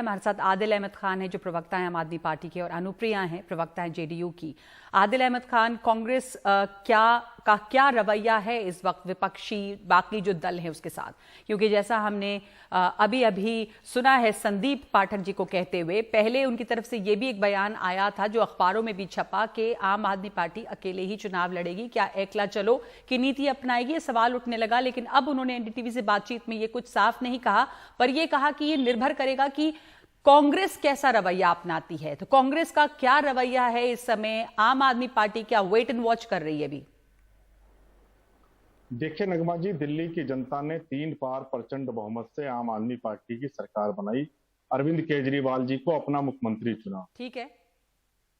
हमारे साथ आदिल अहमद खान है जो प्रवक्ता हैं आम आदमी पार्टी के, और अनुप्रिया हैं प्रवक्ता हैं जेडीयू की। आदिल अहमद खान, कांग्रेस क्या रवैया है इस वक्त विपक्षी बाकी जो दल हैं उसके साथ? क्योंकि जैसा हमने अभी अभी सुना है संदीप पाठक जी को कहते हुए, पहले उनकी तरफ से ये भी एक बयान आया था जो अखबारों में भी छपा कि आम आदमी पार्टी अकेले ही चुनाव लड़ेगी, क्या एकला चलो की नीति अपनाएगी, ये सवाल उठने लगा। लेकिन अब उन्होंने एनडीटीवी से बातचीत में ये कुछ साफ नहीं कहा, पर यह कहा कि ये निर्भर करेगा कि कांग्रेस कैसा रवैया अपनाती है। तो कांग्रेस का क्या रवैया है इस समय? आम आदमी पार्टी क्या वेट एंड वॉच कर रही है अभी? देखिए नगमा जी, दिल्ली की जनता ने 3 बार प्रचंड बहुमत से आम आदमी पार्टी की सरकार बनाई, अरविंद केजरीवाल जी को अपना मुख्यमंत्री चुना। ठीक है।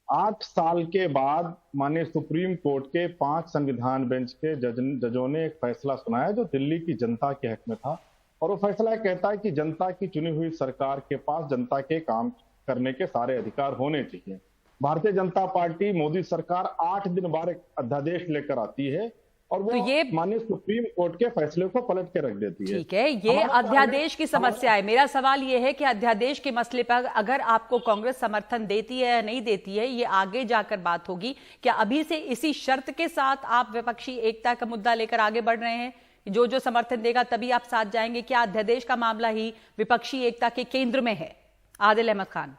8 साल के बाद माननीय सुप्रीम कोर्ट के 5 संविधान बेंच के जजों ने एक फैसला सुनाया जो दिल्ली की जनता के हक में था, और वो फैसला कहता है कि जनता की चुनी हुई सरकार के पास जनता के काम करने के सारे अधिकार होने चाहिए। भारतीय जनता पार्टी, मोदी सरकार 8 दिन बाद एक अध्यादेश लेकर आती है और वो तो ये माननीय सुप्रीम कोर्ट के फैसले को पलट के रख देती है। ठीक है, ये अध्यादेश की समस्या है। मेरा सवाल ये है कि अध्यादेश के मसले पर अगर आपको कांग्रेस समर्थन देती है या नहीं देती है, ये आगे जाकर बात होगी। क्या अभी से इसी शर्त के साथ आप विपक्षी एकता का मुद्दा लेकर आगे बढ़ रहे हैं? जो जो समर्थन देगा तभी आप साथ जाएंगे? क्या अध्यादेश का मामला ही विपक्षी एकता के केंद्र में है? आदिल अहमद खान,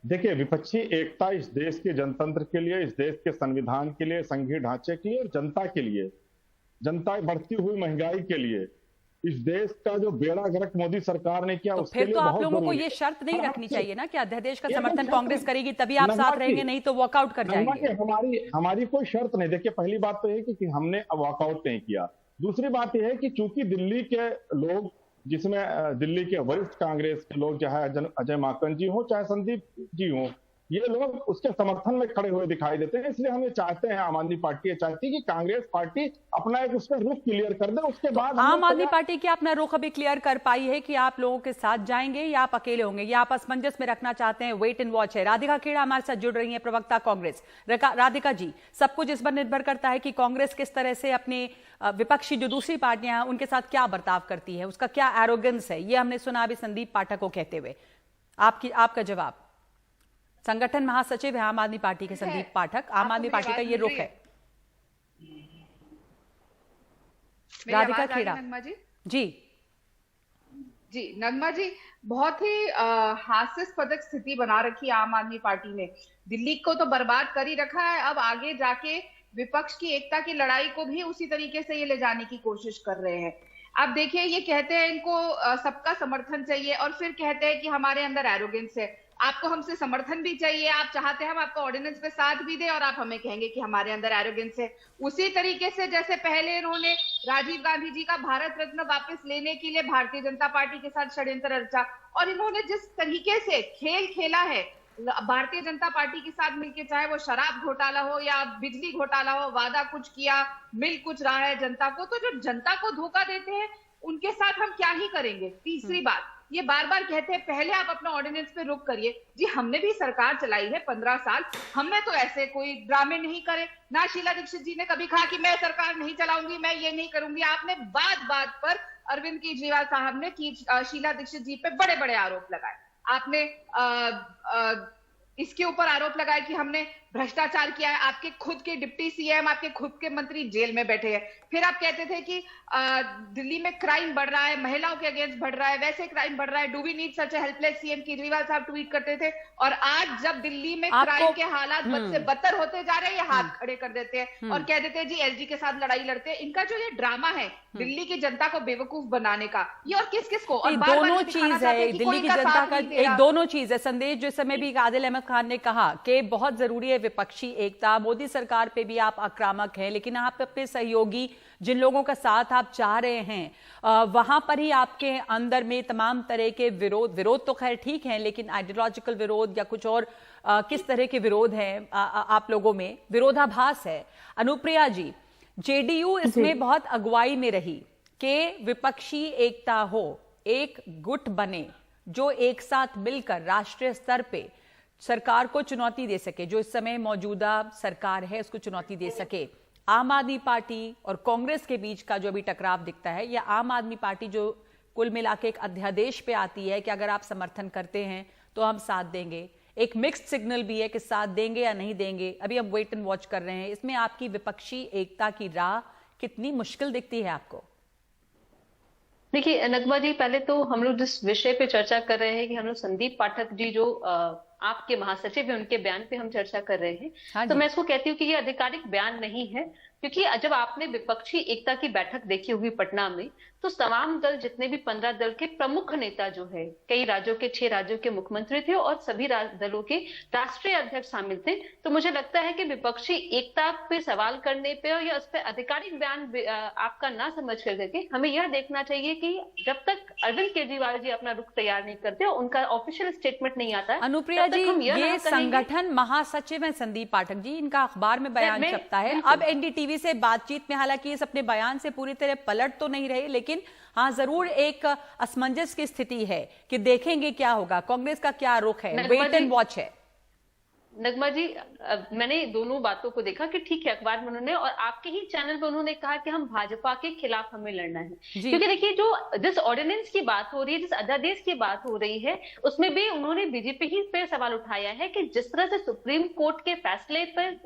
देखिए, विपक्षी एकता इस देश के जनतंत्र के लिए, इस देश के संविधान के लिए, संघीय ढांचे के लिए और जनता के लिए, जनता बढ़ती हुई महंगाई के लिए, इस देश का जो बेड़ा गर्क मोदी सरकार ने किया, तो उसके फिर लिए तो आप बहुत लोगों को जरूरी ये है। शर्त नहीं रखनी चाहिए ना कि अध्यादेश का एकदम समर्थन शर्त कांग्रेस नहीं। करेगी तभी आप साथ रहेंगे, नहीं तो वॉकआउट कर जाएंगे। हमारी कोई शर्त नहीं। देखिए, पहली बात तो यह कि हमने वॉकआउट नहीं किया। दूसरी बात यह है कि चूंकि दिल्ली के लोग, जिसमें दिल्ली के वरिष्ठ कांग्रेस के लोग, चाहे अजय माकन जी हो चाहे संदीप जी हो, ये लोग उसके समर्थन में खड़े हुए दिखाई देते हैं। इसलिए हम ये चाहते हैं, आम आदमी पार्टी ये चाहती है कि कांग्रेस पार्टी अपना एक उसका रुख क्लियर कर दे, उसके बाद आम आदमी पार्टी की अपना रुख अभी क्लियर कर पाई है कि आप लोगों के साथ जाएंगे या आप अकेले होंगे, या आप असमंजस में रखना चाहते हैं? वेट एंड वॉच है। राधिका खेड़ा हमारे साथ जुड़ रही है, प्रवक्ता कांग्रेस। राधिका जी, सब कुछ इस पर निर्भर करता है कि कांग्रेस किस तरह से अपने विपक्षी जो दूसरी पार्टियां हैं उनके साथ क्या बर्ताव करती है, उसका क्या एरोगेंस है, ये हमने सुना अभी संदीप पाठक को कहते हुए। आपका जवाब? संगठन महासचिव है आम आदमी पार्टी के संदीप पाठक, आम आदमी पार्टी का ये रुख है। राधिका खेड़ा जी। जी नगमा जी, बहुत ही हास्यास्पद स्थिति बना रखी है आम आदमी पार्टी ने। दिल्ली को तो बर्बाद कर ही रखा है, अब आगे जाके विपक्ष की एकता की लड़ाई को भी उसी तरीके से ये ले जाने की कोशिश कर रहे हैं। अब देखिए, ये कहते हैं इनको सबका समर्थन चाहिए और फिर कहते हैं कि हमारे अंदर एरोगेंस है। आपको हमसे समर्थन भी चाहिए, आप चाहते हैं हम आपको ऑर्डिनेंस पे साथ भी दें, और आप हमें कहेंगे कि हमारे अंदर एरोगेंस है। उसी तरीके से जैसे पहले इन्होंने राजीव गांधी जी का भारत रत्न वापस लेने के लिए भारतीय जनता पार्टी के साथ षड्यंत्र रचा, और इन्होंने जिस तरीके से खेल खेला है भारतीय जनता पार्टी के साथ मिलकर, चाहे वो शराब घोटाला हो या बिजली घोटाला हो, वादा कुछ किया मिल कुछ रहा है जनता को, तो जो जनता को धोखा देते हैं उनके साथ हम क्या ही करेंगे। तीसरी बात, ये बार बार कहते हैं पहले आप अपना ऑर्डिनेंस पे रुक करिए। जी, हमने भी सरकार चलाई है 15 साल, हमने तो ऐसे कोई ड्रामे नहीं करे ना। शीला दीक्षित जी ने कभी कहा कि मैं सरकार नहीं चलाऊंगी, मैं ये नहीं करूंगी। आपने बात बात पर अरविंद केजरीवाल साहब ने शीला दीक्षित जी पे बड़े बड़े आरोप लगाए। आपने इसके ऊपर आरोप लगाया कि हमने भ्रष्टाचार किया है। आपके खुद के डिप्टी सीएम, आपके खुद के मंत्री जेल में बैठे हैं। फिर आप कहते थे कि दिल्ली में क्राइम बढ़ रहा है, महिलाओं के अगेंस्ट बढ़ रहा है, वैसे क्राइम बढ़ रहा है, do we need such a helpless CM, Kejriwal साहब ट्वीट करते थे। और आज जब दिल्ली में क्राइम के हालात बद से बदतर होते जा रहे हैं, ये हाथ खड़े कर देते हैं और कह देते हैं जी एसडी के साथ लड़ाई लड़ते हैं। इनका जो ये ड्रामा है दिल्ली की जनता को बेवकूफ बनाने का, ये और किस किस को, और दोनों चीज है दिल्ली की जनता का, एक दोनों चीज है। संदेश जो समय भी आदिल अहमद खान ने कहा कि बहुत जरूरी है विपक्षी एकता। मोदी सरकार पे भी आप आक्रामक हैं, लेकिन आप अपने सहयोगी, जिन लोगों का साथ आप चाह रहे हैं, वहां पर ही आपके अंदर में तमाम तरह के विरोध तो खैर ठीक है, लेकिन आइडियोलॉजिकल विरोध या कुछ और किस तरह के विरोध हैं आप लोगों में? विरोधाभास है। अनुप्रिया जी, जेडीयू इसमें बहुत अगुवाई में रही कि विपक्षी एकता हो, एक गुट बने जो एक साथ मिलकर राष्ट्रीय स्तर पे सरकार को चुनौती दे सके, जो इस समय मौजूदा सरकार है उसको चुनौती दे सके। आम आदमी पार्टी और कांग्रेस के बीच का जो अभी टकराव दिखता है, या आम आदमी पार्टी जो कुल मिला के एक अध्यादेश पे आती है कि अगर आप समर्थन करते हैं तो हम साथ देंगे, एक मिक्स्ड सिग्नल भी है कि साथ देंगे या नहीं देंगे, अभी हम वेट एंड वॉच कर रहे हैं। इसमें आपकी विपक्षी एकता की राह कितनी मुश्किल दिखती है आपको? देखिए नगमा जी, पहले तो हम लोग जिस विषय पे चर्चा कर रहे हैं कि हम लोग संदीप पाठक जी जो आपके महासचिव हैं उनके बयान पे हम चर्चा कर रहे हैं। हाँ तो मैं इसको कहती हूँ कि ये आधिकारिक बयान नहीं है, क्योंकि जब आपने विपक्षी एकता की बैठक देखी होगी पटना में, तो तमाम दल, जितने भी 15 दल के प्रमुख नेता जो है, कई राज्यों के 6 राज्यों के मुख्यमंत्री थे और सभी दलों के राष्ट्रीय अध्यक्ष शामिल थे। तो मुझे लगता है कि विपक्षी एकता पे सवाल करने पे या उस पर आधिकारिक बयान आपका ना समझ करके हमें यह देखना चाहिए कि जब तक अरविंद केजरीवाल जी अपना रुख तैयार नहीं करते, उनका ऑफिशियल स्टेटमेंट नहीं आता है, अनुप्रिया जी, ये संगठन महासचिव है संदीप पाठक जी, इनका अखबार में बयान छपता है। अब एनडीटीवी से बातचीत में हालांकि इस अपने बयान से पूरी तरह पलट तो नहीं रहे, लेकिन हाँ जरूर एक असमंजस की स्थिति है कि देखेंगे क्या होगा, कांग्रेस का क्या रुख है, वेट एंड वॉच है। नगमा जी, मैंने दोनों बातों को देखा कि ठीक है, अखबार में उन्होंने और आपके ही चैनल पे उन्होंने कहा कि हम भाजपा के खिलाफ हमें लड़ना है, क्योंकि देखिए जिस ऑर्डिनेंस की बात हो रही है, जिस अध्यादेश की बात हो रही है, उसमें भी उन्होंने बीजेपी ही पे सवाल उठाया है कि जिस तरह से सुप्रीम कोर्ट के फैसले पर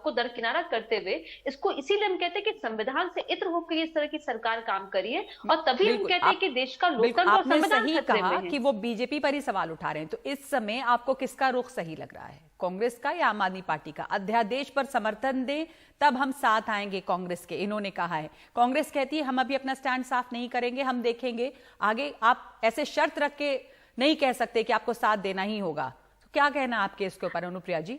को दरकिनारा करते हुए, इसको इसीलिए हम कहते हैं कि संविधान से इत्र होकर इस तरह की सरकार काम करी है, और तभी हम कहते हैं कि देश का लोकतंत्र और संविधान खतरे में है। कि वो बीजेपी पर ही सवाल उठा रहे हैं, तो इस समय आपको किसका रुख सही लग रहा है, कांग्रेस का या आम आदमी पार्टी का? अध्यादेश पर समर्थन दें तब हम साथ आएंगे कांग्रेस के, इन्होंने कहा है। कांग्रेस कहती है हम अभी अपना स्टैंड साफ नहीं करेंगे, हम देखेंगे आगे। आप ऐसे शर्त रख के नहीं कह सकते कि आपको साथ देना ही होगा। तो क्या कहना आपके इसके ऊपर अनुप्रिया जी?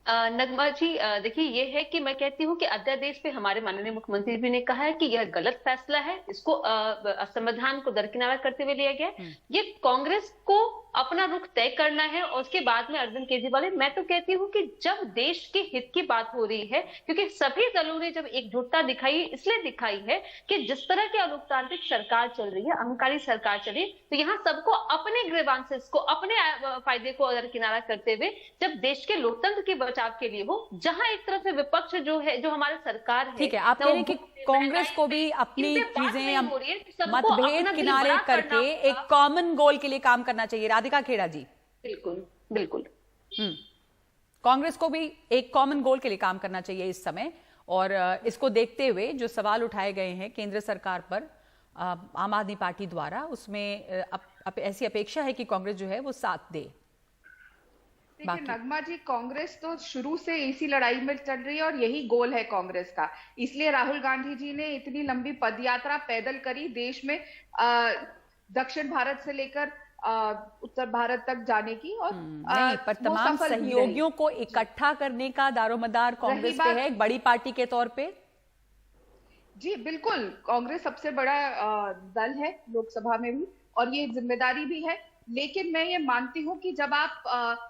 नगमा जी, देखिए ये है कि मैं कहती हूँ कि अध्यादेश पे हमारे माननीय मुख्यमंत्री जी ने कहा है कि यह गलत फैसला है, इसको संविधान को दरकिनारा करते हुए लिया गया। ये कांग्रेस को अपना रुख तय करना है और उसके बाद में अरविंद केजरीवाल। मैं तो कहती हूँ कि जब देश के हित की बात हो रही है, क्योंकि सभी दलों ने जब एकजुटता दिखाई, इसलिए दिखाई है कि जिस तरह की अलोकतांत्रिक सरकार चल रही है, अहंकारी सरकार चली, तो यहाँ सबको अपने ग्रीवांसेस को, अपने फायदे को दरकिनारा करते हुए जब देश के लोकतंत्र के बचाव के लिए हो, जहां एक तरफ से विपक्ष जो है, जो हमारी सरकार है, ठीक है, आप कह रहे हैं कि कांग्रेस को भी अपनी चीजें, मतभेद किनारे करके एक कॉमन गोल के लिए काम करना चाहिए। राधिका खेड़ा जी? बिल्कुल बिल्कुल, कांग्रेस को भी एक कॉमन गोल के लिए काम करना चाहिए इस समय, और इसको देखते हुए जो सवाल उठाए गए हैं केंद्र सरकार पर आम आदमी पार्टी द्वारा, उसमें ऐसी अपेक्षा है कि कांग्रेस जो है वो साथ दे। देखिए नगमा जी, कांग्रेस तो शुरू से इसी लड़ाई में चल रही है और यही गोल है कांग्रेस का। इसलिए राहुल गांधी जी ने इतनी लंबी पदयात्रा पैदल करी देश में, दक्षिण भारत से लेकर उत्तर भारत तक जाने की, और नहीं, पर तमाम सहयोगियों को इकट्ठा करने का दारोमदार कांग्रेस पे है, एक बड़ी पार्टी के तौर पे। जी बिल्कुल, कांग्रेस सबसे बड़ा दल है लोकसभा में भी, और ये जिम्मेदारी भी है। लेकिन मैं ये मानती हूँ कि जब आप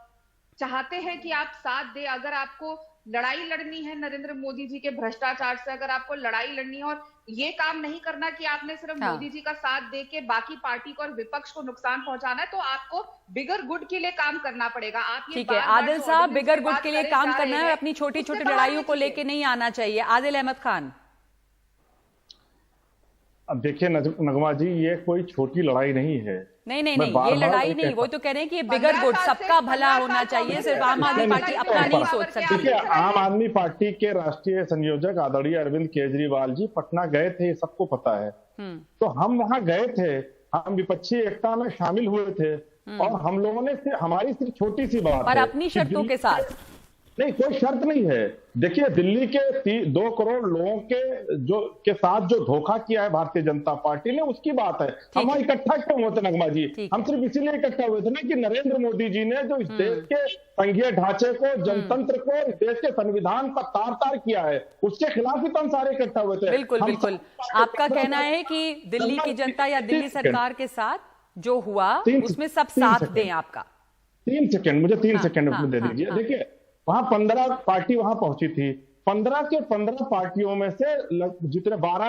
चाहते हैं कि आप साथ दे, अगर आपको लड़ाई लड़नी है नरेंद्र मोदी जी के भ्रष्टाचार से, अगर आपको लड़ाई लड़नी है, और ये काम नहीं करना कि आपने सिर्फ मोदी जी का साथ दे के बाकी पार्टी को और विपक्ष को नुकसान पहुंचाना है, तो आपको बिगर गुड के लिए काम करना पड़ेगा। आप ये ठीक है आदिल साहब, बिगर गुड के लिए काम करना है, अपनी छोटी छोटी लड़ाइयों को लेके नहीं आना चाहिए। आदिल अहमद खान? अब देखिए नगमा जी, ये कोई छोटी लड़ाई नहीं है। नहीं, ये लड़ाई नहीं, वो तो कह रहे हैं कि ये बिगर गुड, सबका भला होना चाहिए, सिर्फ आम आदमी पार्टी अपना नहीं सोच सकती। देखिए, आम आदमी पार्टी के राष्ट्रीय संयोजक आदरणीय अरविंद केजरीवाल जी पटना गए थे, सबको पता है। तो हम वहां गए थे, हम विपक्षी एकता में शामिल हुए थे, और हम लोगों ने हमारी सिर्फ छोटी सी बात और अपनी शर्तों के साथ, नहीं कोई शर्त नहीं है। देखिए, दिल्ली के 2 करोड़ लोगों के साथ जो धोखा किया है भारतीय जनता पार्टी ने, उसकी बात है। हम इकट्ठा क्यों होते नगमा जी? हम सिर्फ इसीलिए इकट्ठा हुए थे ना कि नरेंद्र मोदी जी ने जो इस देश के संघीय ढांचे को, जनतंत्र को, इस देश के संविधान का तार तार किया है, उसके खिलाफ ही तो हम सारे इकट्ठा हुए थे। बिल्कुल बिल्कुल, आपका कहना है कि दिल्ली की जनता या दिल्ली सरकार के साथ जो हुआ उसमें सब साथ दें आपका? 3 सेकंड, मुझे 3 सेकंड में दे दीजिए। देखिए, वहां 15 पार्टी वहां पहुंची थी, 15 के 15 पार्टियों में से जितने 12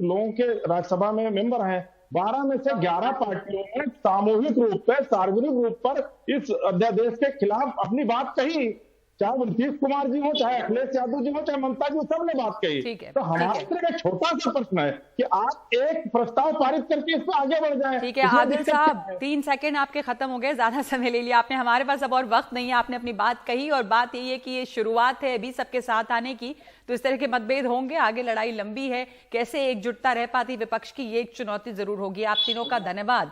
लोगों के राज्यसभा में मेंबर हैं, 12 में से 11 पार्टियों ने सामूहिक रूप पे, सार्वजनिक रूप पर इस अध्यादेश के खिलाफ अपनी बात कही। चाहे वो नीतीश कुमार जी हो, चाहे अखिलेश यादव जी हो, चाहे ममता जी हो, सबने बात कही। ठीक है, तो हमारे ठीक है। तरफ एक छोटा सा प्रश्न है कि आप एक प्रस्ताव पारित करके इस पर आगे बढ़ जाए। ठीक है आदिल साहब, 3 सेकंड आपके खत्म हो गए, ज्यादा समय ले लिया आपने, हमारे पास अब और वक्त नहीं है। आपने अपनी बात कही और बात यही है कि ये शुरुआत है अभी सबके साथ आने की, तो इस तरह के मतभेद होंगे, आगे लड़ाई लंबी है, कैसे एकजुटता रह पाती विपक्ष की, ये एक चुनौती जरूर होगी। आप तीनों का धन्यवाद।